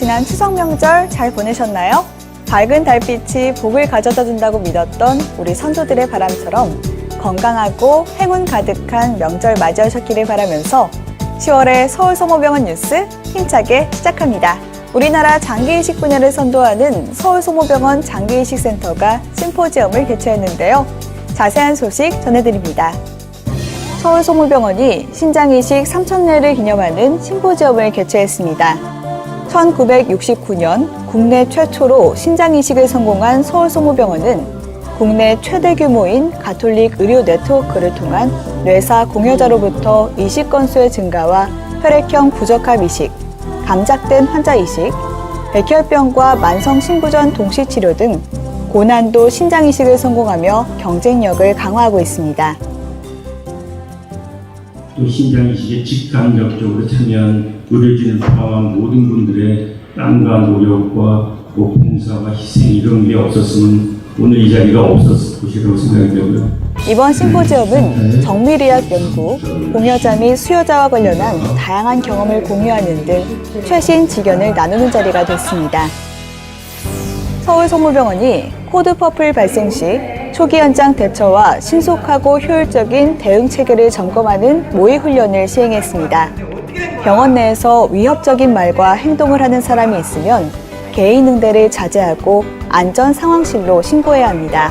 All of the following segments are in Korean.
지난 추석 명절 잘 보내셨나요? 밝은 달빛이 복을 가져다 준다고 믿었던 우리 선조들의 바람처럼 건강하고 행운 가득한 명절 맞이하셨기를 바라면서 10월의 서울소모병원 뉴스 힘차게 시작합니다. 우리나라 장기이식 분야를 선도하는 서울소모병원 장기이식센터가 심포지엄을 개최했는데요. 자세한 소식 전해드립니다. 서울소모병원이 신장이식 3000회를 기념하는 심포지엄을 개최했습니다. 1969년 국내 최초로 신장이식을 성공한 서울소모병원은 국내 최대 규모인 가톨릭 의료 네트워크를 통한 뇌사 공여자로부터 이식 건수의 증가와 혈액형 부적합 이식, 감작된 환자 이식, 백혈병과 만성 신부전 동시 치료 등 고난도 신장 이식을 성공하며 경쟁력을 강화하고 있습니다. 또 신장 이식에 직간접적으로 참여한 의료진을 포함한 모든 분들의 땀과 노력과 봉사와 희생 이런 게 없었으면 오늘 이 자리가 없었을 것이라고 생각이 되고요. 이번 심포지엄은 정밀의학 연구, 공여자 및 수여자와 관련한 다양한 경험을 공유하는 등 최신 지견을 나누는 자리가 됐습니다. 서울소모병원이 코드 퍼플 발생 시 초기 현장 대처와 신속하고 효율적인 대응 체계를 점검하는 모의 훈련을 시행했습니다. 병원 내에서 위협적인 말과 행동을 하는 사람이 있으면 개인 응대를 자제하고 안전 상황실로 신고해야 합니다.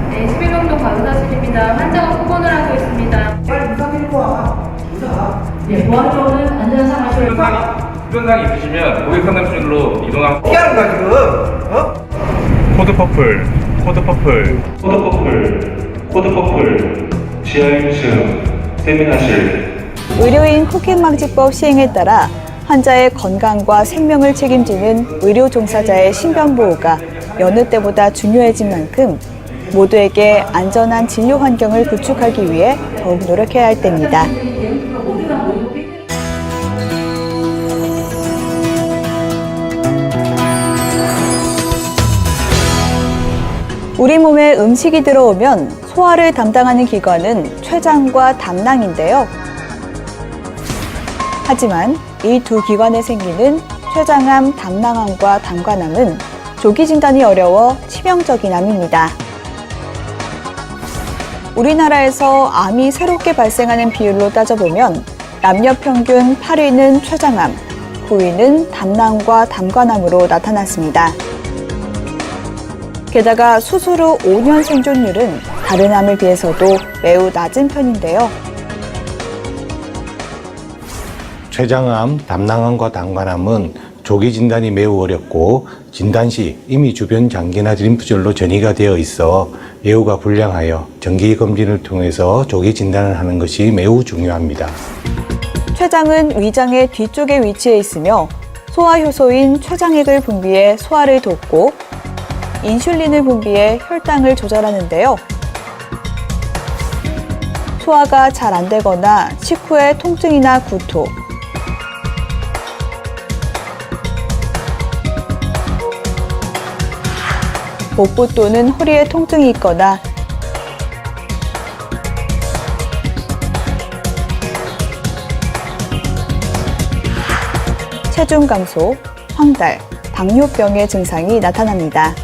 네, 11병동 간호사실입니다. 환자가 후원을 하고 있습니다. 네, 보안적으로는 안전상황실로 현상이 있으시면 고객 상담실로 이동하고 어떻게 하는 거야 지금? 코드 퍼플 지하 1층 세미나실. 의료인 쿠킹망지법 시행에 따라 환자의 건강과 생명을 책임지는 의료 종사자의 신변보호가 여느 때보다 중요해진 만큼 모두에게 안전한 진료 환경을 구축하기 위해 더욱 노력해야 할 때입니다. 우리 몸에 음식이 들어오면 소화를 담당하는 기관은 췌장과 담낭인데요. 하지만 이 두 기관에 생기는 췌장암, 담낭암과 담관암은 조기 진단이 어려워 치명적인 암입니다. 우리나라에서 암이 새롭게 발생하는 비율로 따져보면 남녀 평균 8위는 췌장암, 9위는 담낭과 담관암으로 나타났습니다. 게다가 수술 후 5년 생존율은 다른 암에 비해서도 매우 낮은 편인데요. 췌장암, 담낭암과 담관암은 조기 진단이 매우 어렵고 진단 시 이미 주변 장기나 림프절로 전이가 되어 있어 예후가 불량하여 정기 검진을 통해서 조기 진단을 하는 것이 매우 중요합니다. 췌장은 위장의 뒤쪽에 위치해 있으며 소화 효소인 췌장액을 분비해 소화를 돕고 인슐린을 분비해 혈당을 조절하는데요. 소화가 잘 안 되거나 식후에 통증이나 구토, 복부 또는 허리에 통증이 있거나 체중 감소, 황달, 당뇨병의 증상이 나타납니다.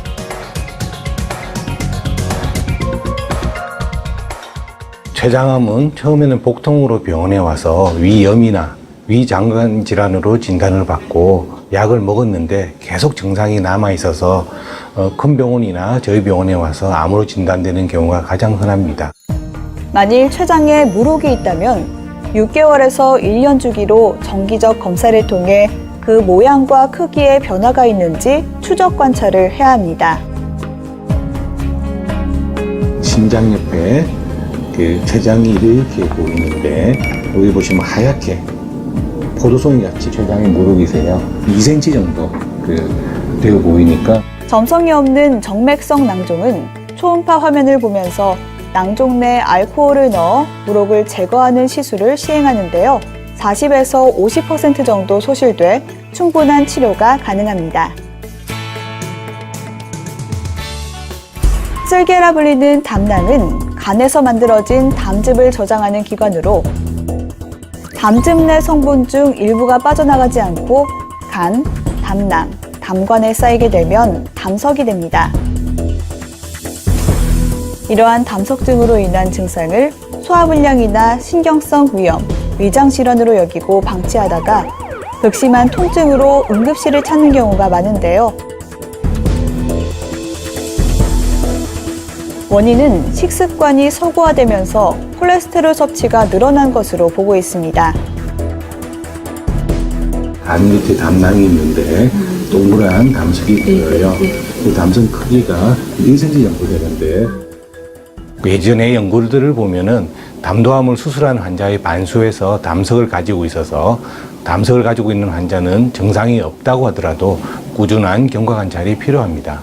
췌장암은 처음에는 복통으로 병원에 와서 위염이나 위장관 질환으로 진단을 받고 약을 먹었는데 계속 증상이 남아있어서 큰 병원이나 저희 병원에 와서 암으로 진단되는 경우가 가장 흔합니다. 만일 췌장에 물혹이 있다면 6개월에서 1년 주기로 정기적 검사를 통해 그 모양과 크기에 변화가 있는지 추적 관찰을 해야 합니다. 심장 옆에 췌장이 이렇게 보이는데 여기 보시면 하얗게 포도송이 같이 췌장에 물혹이 있어요. 2cm 정도 되어 보이니까 점성이 없는 정맥성 낭종은 초음파 화면을 보면서 낭종 내 알코올을 넣어 물혹을 제거하는 시술을 시행하는데요. 40에서 50% 정도 소실돼 충분한 치료가 가능합니다. 쓸개라 불리는 담낭은 간에서 만들어진 담즙을 저장하는 기관으로 담즙 내 성분 중 일부가 빠져나가지 않고 간, 담낭, 담관에 쌓이게 되면 담석이 됩니다. 이러한 담석증으로 인한 증상을 소화불량이나 신경성 위염, 위장질환으로 여기고 방치하다가 극심한 통증으로 응급실을 찾는 경우가 많은데요. 원인은 식습관이 서구화되면서 콜레스테롤 섭취가 늘어난 것으로 보고 있습니다. 간 밑에 담낭이 있는데 동그란 담석이 보여요. 그 담석 크기가 1cm 정도 되는데 예전의 연구들을 보면은 담도암을 수술한 환자의 반수에서 담석을 가지고 있어서 담석을 가지고 있는 환자는 증상이 없다고 하더라도 꾸준한 경과관찰이 필요합니다.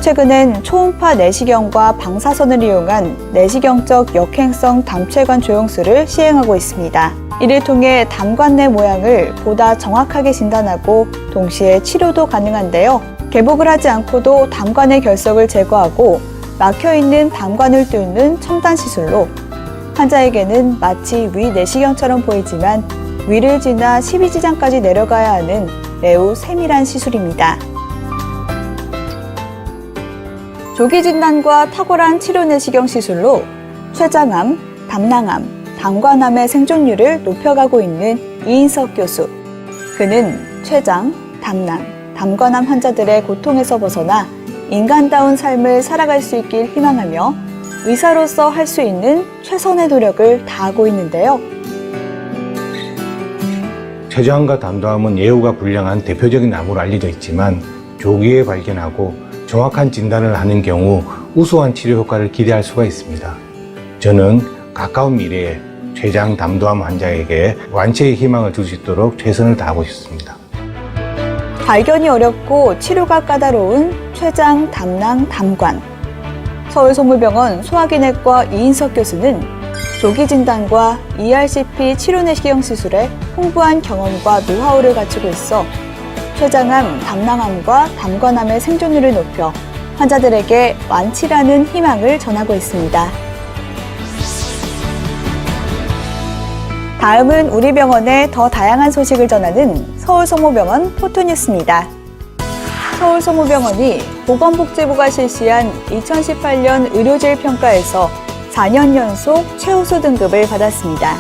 최근엔 초음파 내시경과 방사선을 이용한 내시경적 역행성 담체관 조영술을 시행하고 있습니다. 이를 통해 담관 내 모양을 보다 정확하게 진단하고 동시에 치료도 가능한데요. 개복을 하지 않고도 담관의 결석을 제거하고 막혀있는 담관을 뚫는 첨단 시술로 환자에게는 마치 위 내시경처럼 보이지만 위를 지나 십이지장까지 내려가야 하는 매우 세밀한 시술입니다. 조기 진단과 탁월한 치료 내시경 시술로 췌장암, 담낭암, 담관암의 생존율을 높여가고 있는 이인석 교수. 그는 췌장, 담낭, 담관암 환자들의 고통에서 벗어나 인간다운 삶을 살아갈 수 있길 희망하며 의사로서 할 수 있는 최선의 노력을 다하고 있는데요. 췌장암과 담도암은 예후가 불량한 대표적인 암으로 알려져 있지만 조기에 발견하고 정확한 진단을 하는 경우 우수한 치료 효과를 기대할 수가 있습니다. 저는 가까운 미래에 췌장 담도암 환자에게 완치의 희망을 줄 수 있도록 최선을 다하고 싶습니다. 발견이 어렵고 치료가 까다로운 췌장, 담낭, 담관. 서울성모병원 소화기내과 이인석 교수는 조기 진단과 ERCP 치료 내시경 시술에 풍부한 경험과 노하우를 갖추고 있어 췌장암, 담낭암과 담관암의 생존율을 높여 환자들에게 완치라는 희망을 전하고 있습니다. 다음은 우리 병원의 더 다양한 소식을 전하는 서울성모병원 포토뉴스입니다. 서울성모병원이 보건복지부가 실시한 2018년 의료질 평가에서 4년 연속 최우수 등급을 받았습니다.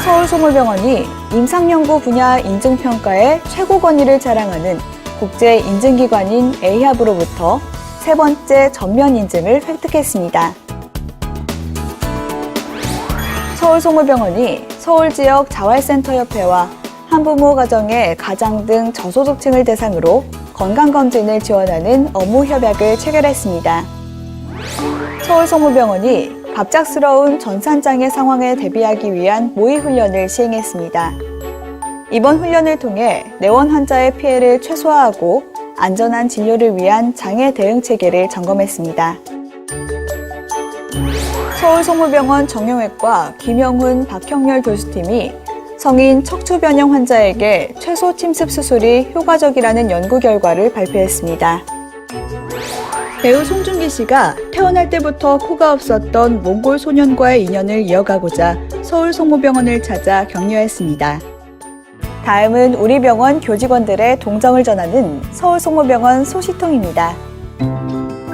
서울성모병원이 임상연구 분야 인증평가의 최고 권위를 자랑하는 국제 인증기관인 A합으로부터 세 번째 전면 인증을 획득했습니다. 서울성모병원이 서울지역 자활센터협회와 한부모 가정의 가장 등 저소득층을 대상으로 건강검진을 지원하는 업무협약을 체결했습니다. 서울성모병원이 갑작스러운 전산장애 상황에 대비하기 위한 모의훈련을 시행했습니다. 이번 훈련을 통해 내원 환자의 피해를 최소화하고 안전한 진료를 위한 장애 대응 체계를 점검했습니다. 서울성모병원 정형외과 김영훈, 박형렬 교수팀이 성인 척추변형 환자에게 최소 침습 수술이 효과적이라는 연구 결과를 발표했습니다. 배우 송중기 씨가 태어날 때부터 코가 없었던 몽골 소년과의 인연을 이어가고자 서울성모병원을 찾아 격려했습니다. 다음은 우리 병원 교직원들의 동정을 전하는 서울성모병원 소식통입니다.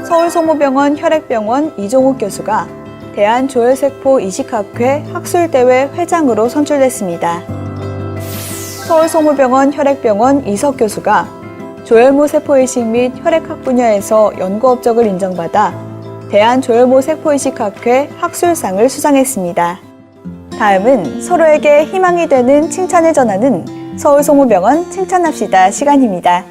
서울성모병원 혈액병원 이종욱 교수가 대한조혈세포 이식학회 학술대회 회장으로 선출됐습니다. 서울성모병원 혈액병원 이석 교수가 조혈모 세포이식 및 혈액학 분야에서 연구 업적을 인정받아 대한조혈모 세포이식학회 학술상을 수상했습니다. 다음은 서로에게 희망이 되는 칭찬을 전하는 서울성모병원 칭찬합시다 시간입니다.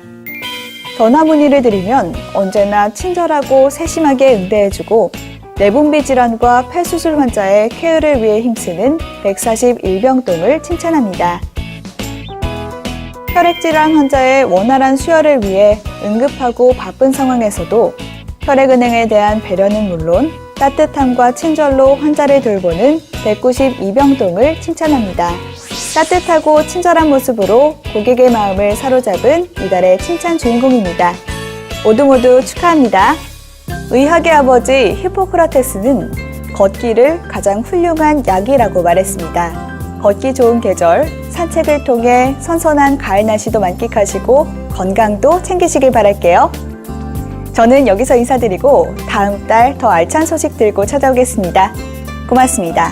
전화 문의를 드리면 언제나 친절하고 세심하게 응대해주고 내분비 질환과 폐수술 환자의 케어를 위해 힘쓰는 141병동을 칭찬합니다. 혈액질환 환자의 원활한 수혈을 위해 응급하고 바쁜 상황에서도 혈액은행에 대한 배려는 물론 따뜻함과 친절로 환자를 돌보는 192병동을 칭찬합니다. 따뜻하고 친절한 모습으로 고객의 마음을 사로잡은 이달의 칭찬 주인공입니다. 모두 축하합니다. 의학의 아버지 히포크라테스는 걷기를 가장 훌륭한 약이라고 말했습니다. 걷기 좋은 계절, 산책을 통해 선선한 가을 날씨도 만끽하시고 건강도 챙기시길 바랄게요. 저는 여기서 인사드리고 다음 달 더 알찬 소식 들고 찾아오겠습니다. 고맙습니다.